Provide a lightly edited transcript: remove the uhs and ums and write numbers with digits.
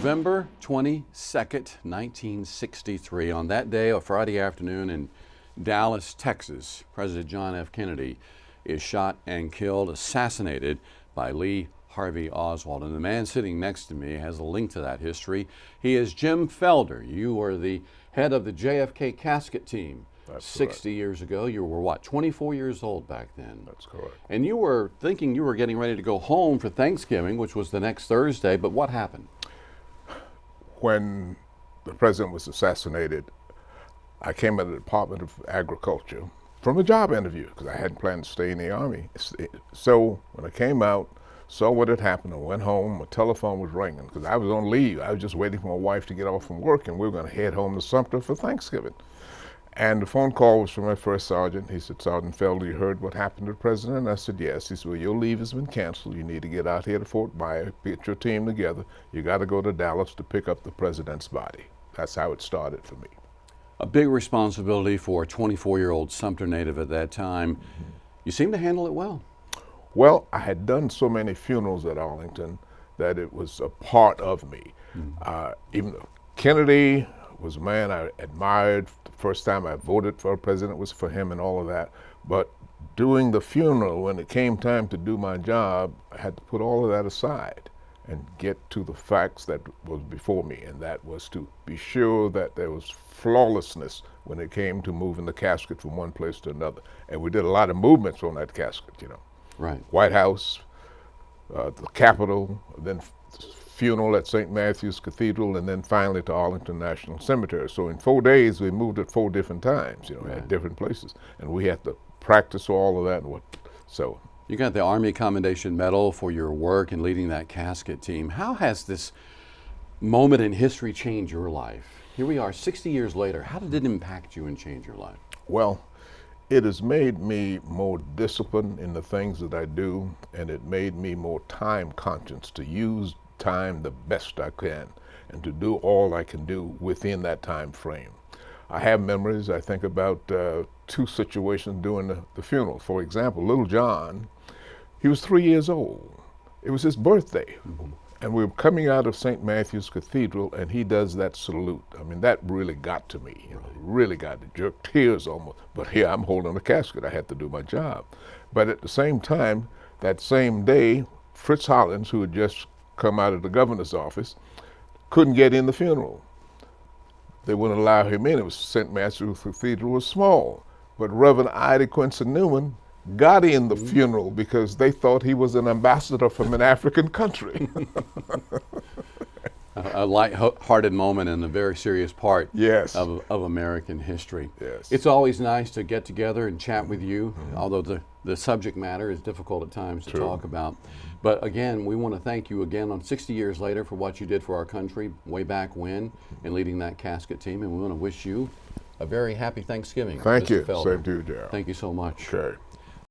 November 22nd, 1963. On that day, a Friday afternoon in Dallas, Texas, President John F. Kennedy is shot and killed, assassinated by Lee Harvey Oswald. And the man sitting next to me has a link to that history. He is Jim Felder. You were the head of the JFK casket team. That's 60 correct. years ago. You were what, 24 years old back then? That's correct. And you were thinking you were getting ready to go home for Thanksgiving, which was the next Thursday, but what happened? When the president was assassinated, I came to the Department of Agriculture from a job interview because I hadn't planned to stay in the Army. So when I came out, saw what had happened, I went home, my telephone was ringing because I was on leave. I was just waiting for my wife to get off from work and we were going to head home to Sumter for Thanksgiving. And the phone call was from my first sergeant. He said, "Sergeant Felder, you heard what happened to the president?" And I said, "Yes." He said, "Well, your leave has been canceled. You need to get out here to Fort Myer, get your team together. You got to go to Dallas to pick up the president's body." That's how it started for me. A big responsibility for a 24-year-old Sumter native at that time. You seem to handle it well. Well, I had done so many funerals at Arlington that it was a part of me. Even though Kennedy was a man I admired. The first time I voted for a president was for him and all of that. But doing the funeral, when it came time to do my job, I had to put all of that aside and get to the facts that was before me. And that was to be sure that there was flawlessness when it came to moving the casket from one place to another. And we did a lot of movements on that casket, you know. Right. White House, the Capitol, then funeral at St. Matthew's Cathedral, and then finally to Arlington National Cemetery. So in 4 days, we moved it 4 different times, you know, Right. at different places. And we had to practice all of that. So You got the Army Commendation Medal for your work in leading that casket team. How has this moment in history changed your life? Here we are 60 years later. How did it impact you and change your life? well, it has made me more disciplined in the things that I do, and it made me more time conscious to use time the best I can and to do all I can do within that time frame. I have memories. I think about two situations during the funeral. For example, little John, he was 3 years old. It was his birthday. And we were coming out of St. Matthew's Cathedral, and he does that salute. I mean, that really got to me, you know, really got to jerk tears almost. But here I'm holding a casket. I had to do my job. But at the same time, that same day, Fritz Hollins, who had just come out of the governor's office, couldn't get in the funeral. They wouldn't allow him in. It was St. Matthew's Cathedral was small. But Reverend Ida Quincy Newman got in the funeral because they thought he was an ambassador from an African country. A light-hearted moment and a very serious part Yes. of American history. Yes. It's always nice to get together and chat with you, although the subject matter is difficult at times to True. talk about. But again, we want to thank you again on 60 years later for what you did for our country way back when in leading that casket team. And we want to wish you a very happy Thanksgiving. Thank Mr. you. Felder. Same to you, Gerald. Thank you so much. Okay.